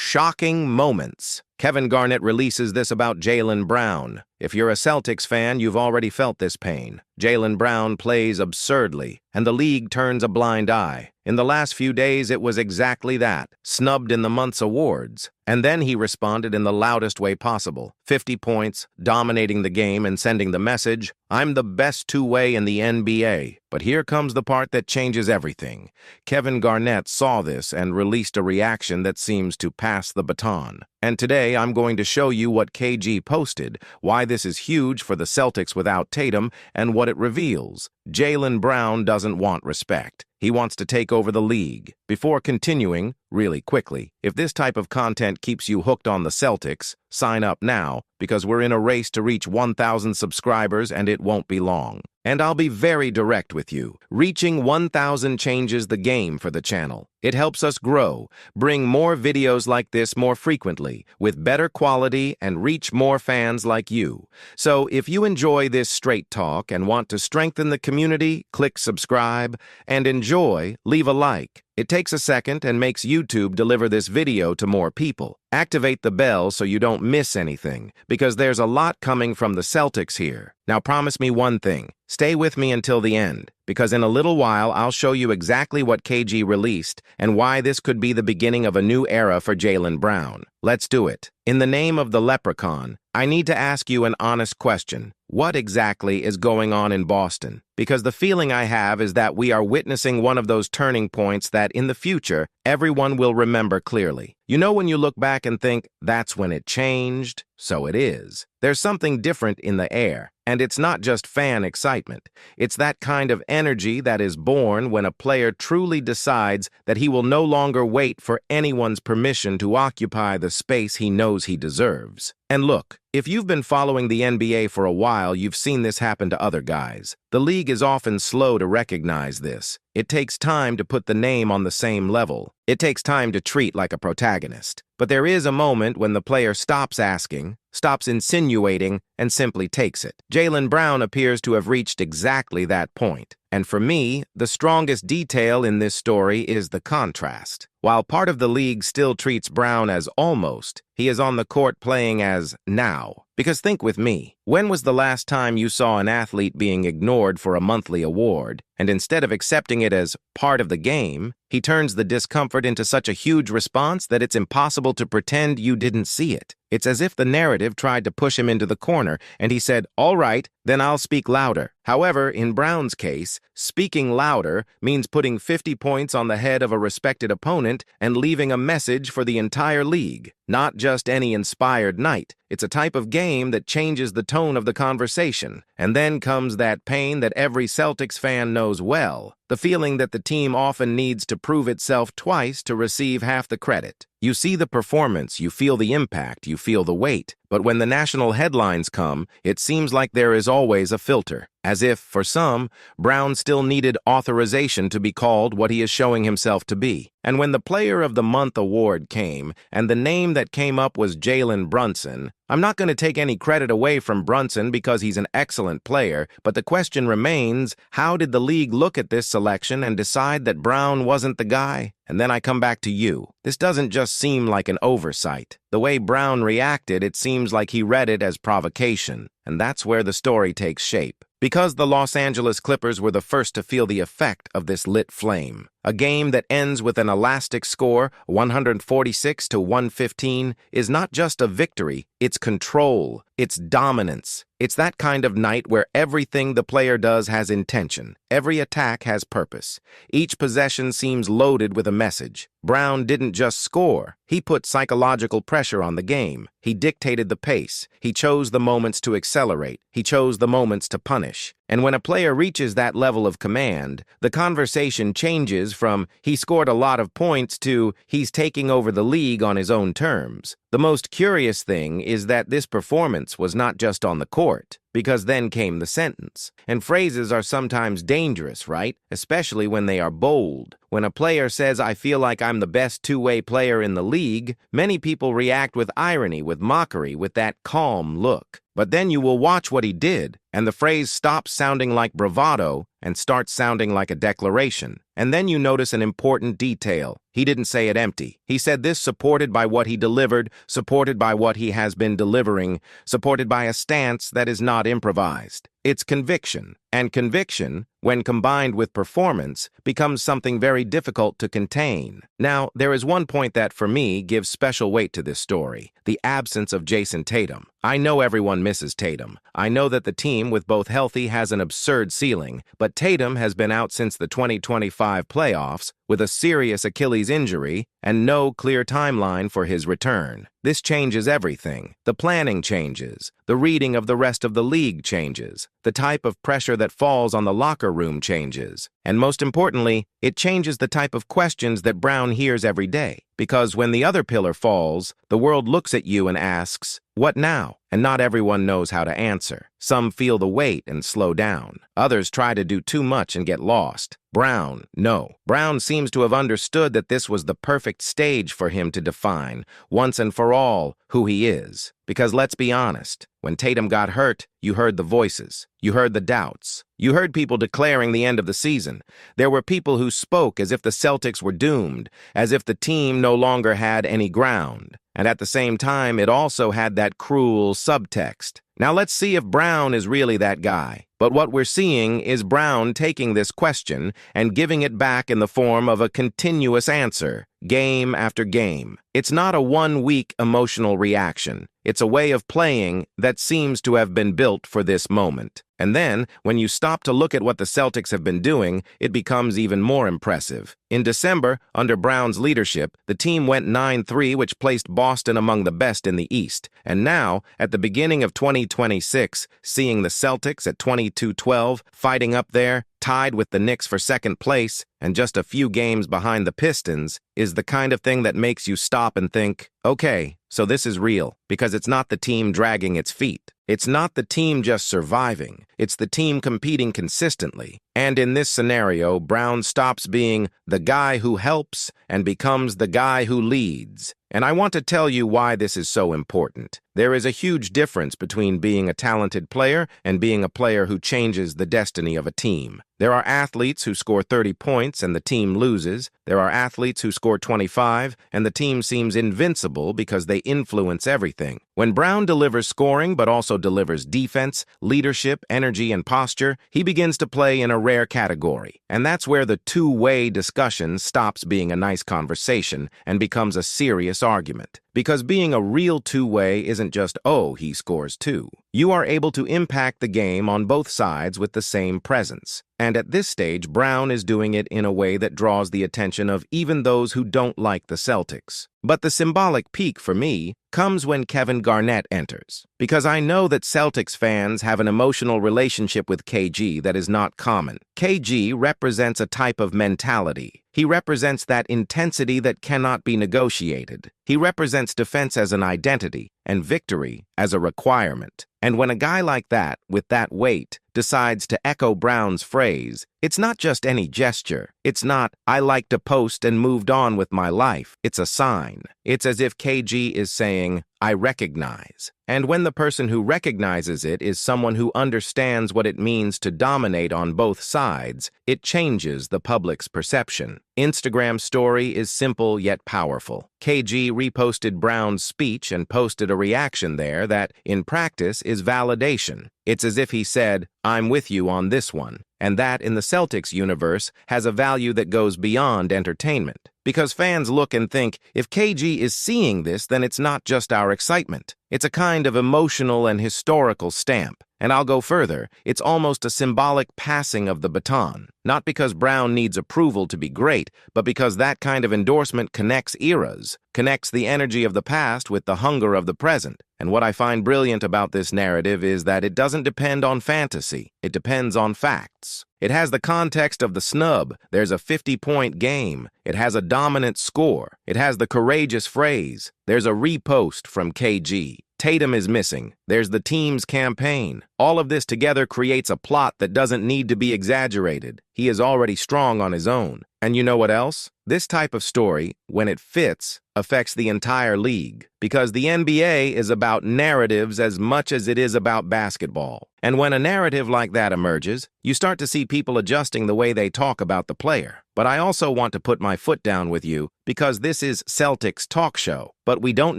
shocking moments. Kevin Garnett releases this about Jaylen Brown. If you're a Celtics fan, you've already felt this pain. Jaylen Brown plays absurdly, and the league turns a blind eye. In the last few days, it was exactly that, snubbed in the month's awards. And then he responded in the loudest way possible. 50 points, dominating the game and sending the message, I'm the best two-way in the NBA. But here comes the part that changes everything. Kevin Garnett saw this and released a reaction that seems to pass the baton. And today, I'm going to show you what KG posted, why this is huge for the Celtics without Tatum, and what it reveals. Jaylen Brown doesn't want respect. He wants to take over the league. Before continuing, really quickly, if this type of content keeps you hooked on the Celtics, sign up now, because we're in a race to reach 1,000 subscribers and it won't be long. And I'll be very direct with you. Reaching 1,000 changes the game for the channel. It helps us grow, bring more videos like this more frequently, with better quality and reach more fans like you. So if you enjoy this straight talk and want to strengthen the community, click subscribe, and enjoy, leave a like. It takes a second and makes YouTube deliver this video to more people. Activate the bell so you don't miss anything, because there's a lot coming from the Celtics here. Now promise me one thing. Stay with me until the end, because in a little while I'll show you exactly what KG released and why this could be the beginning of a new era for Jaylen Brown. Let's do it. In the name of the leprechaun, I need to ask you an honest question. What exactly is going on in Boston? Because the feeling I have is that we are witnessing one of those turning points that, in the future, everyone will remember clearly. You know when you look back and think, that's when it changed? So it is. There's something different in the air, and it's not just fan excitement. It's that kind of energy that is born when a player truly decides that he will no longer wait for anyone's permission to occupy the space he knows he deserves. And look, if you've been following the NBA for a while, you've seen this happen to other guys. The league is often slow to recognize this. It takes time to put the name on the same level. It takes time to treat like a protagonist. But there is a moment when the player stops asking, stops insinuating, and simply takes it. Jaylen Brown appears to have reached exactly that point. And for me, the strongest detail in this story is the contrast. While part of the league still treats Brown as almost, he is on the court playing as now. Because think with me, when was the last time you saw an athlete being ignored for a monthly award, and instead of accepting it as part of the game, he turns the discomfort into such a huge response that it's impossible to pretend you didn't see it? It's as if the narrative tried to push him into the corner, and he said, all right, then I'll speak louder. However, in Brown's case, speaking louder means putting 50 points on the head of a respected opponent and leaving a message for the entire league. Not just any inspired night. It's a type of game that changes the tone of the conversation. And then comes that pain that every Celtics fan knows well. The feeling that the team often needs to prove itself twice to receive half the credit. You see the performance, you feel the impact, you feel the weight. But when the national headlines come, it seems like there is always a filter. As if, for some, Brown still needed authorization to be called what he is showing himself to be. And when the Player of the Month award came, and the name that came up was Jalen Brunson, I'm not going to take any credit away from Brunson because he's an excellent player, but the question remains, how did the league look at this selection and decide that Brown wasn't the guy? And then I come back to you. This doesn't just seem like an oversight. The way Brown reacted, it seems like he read it as provocation. And that's where the story takes shape. Because the Los Angeles Clippers were the first to feel the effect of this lit flame. A game that ends with an elastic score, 146-115, is not just a victory, it's control, it's dominance. It's that kind of night where everything the player does has intention. Every attack has purpose. Each possession seems loaded with a message. Brown didn't just score. He put psychological pressure on the game. He dictated the pace. He chose the moments to accelerate. He chose the moments to punish. And when a player reaches that level of command, the conversation changes from he scored a lot of points to he's taking over the league on his own terms. The most curious thing is that this performance was not just on the court, because then came the sentence. And phrases are sometimes dangerous, right? Especially when they are bold. When a player says, I feel like I'm the best two-way player in the league, many people react with irony, with mockery, with that calm look. But then you will watch what he did, and the phrase stops sounding like bravado and starts sounding like a declaration. And then you notice an important detail. He didn't say it empty. He said this supported by what he delivered, supported by what he has been delivering, supported by a stance that is not improvised. It's conviction. And conviction, when combined with performance, becomes something very difficult to contain. Now, there is one point that, for me, gives special weight to this story: the absence of Jayson Tatum. I know everyone misses Tatum. I know that the team, with both healthy, has an absurd ceiling, but Tatum has been out since the 2025 playoffs with a serious Achilles injury and no clear timeline for his return. This changes everything. The planning changes. The reading of the rest of the league changes. The type of pressure that falls on the locker room changes. And most importantly, it changes the type of questions that Brown hears every day. Because when the other pillar falls, the world looks at you and asks, "What now?" And not everyone knows how to answer. Some feel the weight and slow down. Others try to do too much and get lost. Brown seems to have understood that this was the perfect stage for him to define, once and for all, who he is. Because let's be honest, when Tatum got hurt, you heard the voices. You heard the doubts. You heard people declaring the end of the season. There were people who spoke as if the Celtics were doomed, as if the team no longer had any ground. And at the same time, it also had that cruel subtext. Now let's see if Brown is really that guy. But what we're seeing is Brown taking this question and giving it back in the form of a continuous answer, game after game. It's not a one-week emotional reaction. It's a way of playing that seems to have been built for this moment. And then, when you stop to look at what the Celtics have been doing, it becomes even more impressive. In December, under Brown's leadership, the team went 9-3, which placed Boston among the best in the East. And now, at the beginning of 2026, seeing the Celtics at 22-12, fighting up there, tied with the Knicks for second place, and just a few games behind the Pistons, is the kind of thing that makes you stop and think, okay, so this is real, because it's not the team dragging its feet. It's not the team just surviving. It's the team competing consistently. And in this scenario, Brown stops being the guy who helps and becomes the guy who leads. And I want to tell you why this is so important. There is a huge difference between being a talented player and being a player who changes the destiny of a team. There are athletes who score 30 points and the team loses. There are athletes who score 25 and the team seems invincible because they influence everything. When Brown delivers scoring but also delivers defense, leadership, energy, and posture, he begins to play in a rare category. And that's where the two-way discussion stops being a nice conversation and becomes a serious argument. Because being a real two-way isn't just, oh, he scores two. You are able to impact the game on both sides with the same presence. And at this stage, Brown is doing it in a way that draws the attention of even those who don't like the Celtics. But the symbolic peak for me comes when Kevin Garnett enters. Because I know that Celtics fans have an emotional relationship with KG that is not common. KG represents a type of mentality. He represents that intensity that cannot be negotiated. He represents defense as an identity and victory as a requirement. And when a guy like that, with that weight, decides to echo Brown's phrase, it's not just any gesture. It's not, I like to post and moved on with my life. It's a sign. It's as if KG is saying, I recognize. And when the person who recognizes it is someone who understands what it means to dominate on both sides, it changes the public's perception. Instagram's story is simple yet powerful. KG reposted Brown's speech and posted a reaction there that, in practice, is validation. It's as if he said, I'm with you on this one. And that, in the Celtics universe, has a value that goes beyond entertainment. Because fans look and think, if KG is seeing this, then it's not just our excitement. It's a kind of emotional and historical stamp. And I'll go further, it's almost a symbolic passing of the baton. Not because Brown needs approval to be great, but because that kind of endorsement connects eras, connects the energy of the past with the hunger of the present. And what I find brilliant about this narrative is that it doesn't depend on fantasy. It depends on facts. It has the context of the snub. There's a 50-point game. It has a dominant score. It has the courageous phrase. There's a repost from KG. Tatum is missing. There's the team's campaign. All of this together creates a plot that doesn't need to be exaggerated. He is already strong on his own. And you know what else? This type of story, when it fits, affects the entire league, because the NBA is about narratives as much as it is about basketball. And when a narrative like that emerges, you start to see people adjusting the way they talk about the player. But I also want to put my foot down with you, because this is Celtics Talk Show. But we don't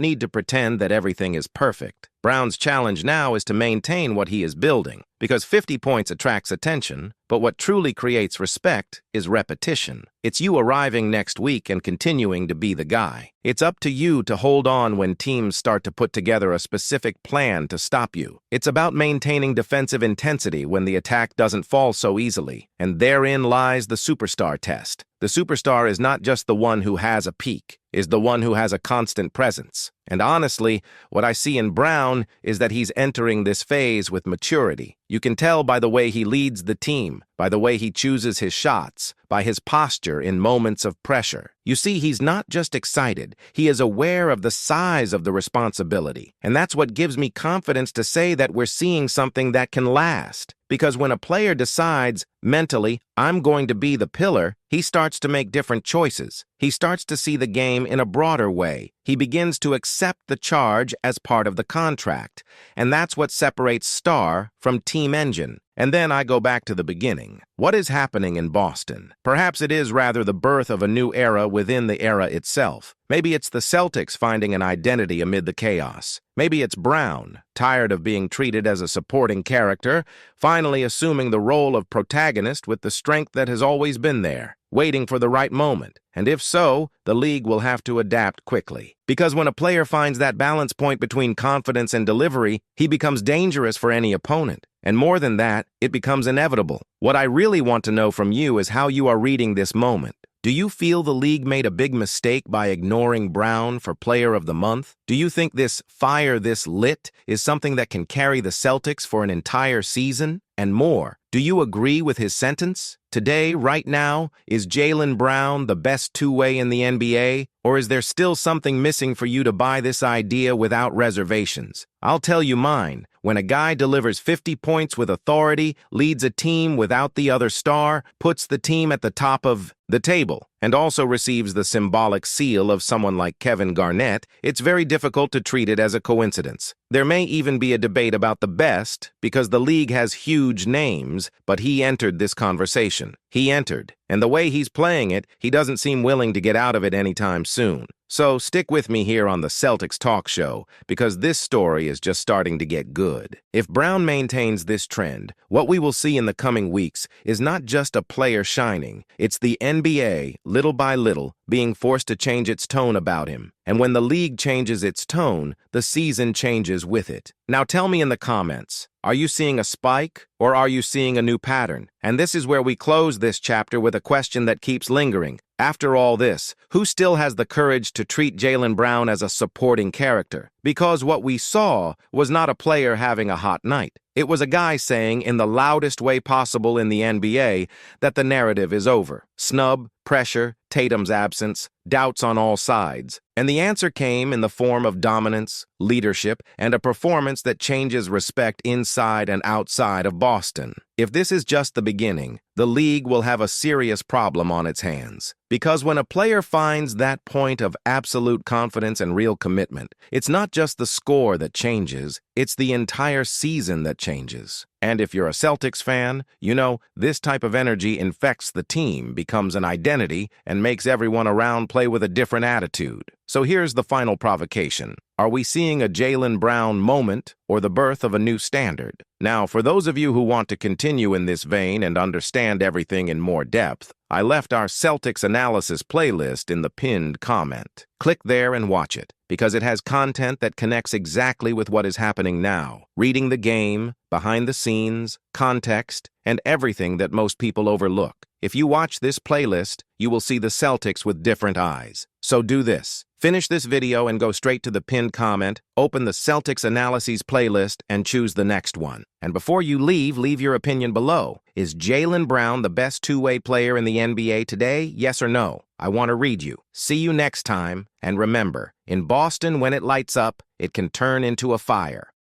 need to pretend that everything is perfect. Brown's challenge now is to maintain what he is building, because 50 points attracts attention, but what truly creates respect is repetition. It's you arriving next week and continuing to be the guy. It's up to you to hold on when teams start to put together a specific plan to stop you. It's about maintaining defensive intensity when the attack doesn't fall so easily, and therein lies the superstar test. The superstar is not just the one who has a peak, is the one who has a constant presence. And honestly, what I see in Brown is that he's entering this phase with maturity. You can tell by the way he leads the team, by the way he chooses his shots, by his posture in moments of pressure. You see, he's not just excited, he is aware of the size of the responsibility. And that's what gives me confidence to say that we're seeing something that can last. Because when a player decides, mentally, I'm going to be the pillar, he starts to make different choices. He starts to see the game in a broader way. He begins to accept the charge as part of the contract. And that's what separates star from team engine. And then I go back to the beginning. What is happening in Boston? Perhaps it is rather the birth of a new era within the era itself. Maybe it's the Celtics finding an identity amid the chaos. Maybe it's Brown, tired of being treated as a supporting character, finally assuming the role of protagonist with the strength that has always been there, waiting for the right moment. And if so, the league will have to adapt quickly. Because when a player finds that balance point between confidence and delivery, he becomes dangerous for any opponent. And more than that, it becomes inevitable. What I really want to know from you is how you are reading this moment. Do you feel the league made a big mistake by ignoring Brown for Player of the Month? Do you think this fire this lit is something that can carry the Celtics for an entire season? And more, do you agree with his sentence? Today, right now, is Jaylen Brown the best two-way in the NBA? Or is there still something missing for you to buy this idea without reservations? I'll tell you mine. When a guy delivers 50 points with authority, leads a team without the other star, puts the team at the top of the table, and also receives the symbolic seal of someone like Kevin Garnett, it's very difficult to treat it as a coincidence. There may even be a debate about the best, because the league has huge names, but he entered this conversation. He entered, and the way he's playing it, he doesn't seem willing to get out of it anytime soon. So stick with me here on the Celtics Talk Show, because this story is just starting to get good. If Brown maintains this trend, what we will see in the coming weeks is not just a player shining, it's the NBA, little by little, being forced to change its tone about him. And when the league changes its tone, the season changes with it. Now tell me in the comments, are you seeing a spike or are you seeing a new pattern? And this is where we close this chapter with a question that keeps lingering. After all this, who still has the courage to treat Jaylen Brown as a supporting character? Because what we saw was not a player having a hot night. It was a guy saying in the loudest way possible in the NBA that the narrative is over. Snub, pressure, Tatum's absence, doubts on all sides. And the answer came in the form of dominance, leadership, and a performance that changes respect inside and outside of Boston. If this is just the beginning, the league will have a serious problem on its hands. Because when a player finds that point of absolute confidence and real commitment, it's not just the score that changes, it's the entire season that changes. And if you're a Celtics fan, you know this type of energy infects the team, becomes an identity, and makes everyone around play with a different attitude. So here's the final provocation. Are we seeing a Jaylen Brown moment or the birth of a new standard? Now, for those of you who want to continue in this vein and understand everything in more depth, I left our Celtics analysis playlist in the pinned comment. Click there and watch it, because it has content that connects exactly with what is happening now. Reading the game, behind the scenes, context, and everything that most people overlook. If you watch this playlist, you will see the Celtics with different eyes. So do this. Finish this video and go straight to the pinned comment, open the Celtics Analyses playlist, and choose the next one. And before you leave your opinion below. Is Jaylen Brown the best two-way player in the NBA today? Yes or no? I want to read you. See you next time, and remember, in Boston, when it lights up, it can turn into a fire.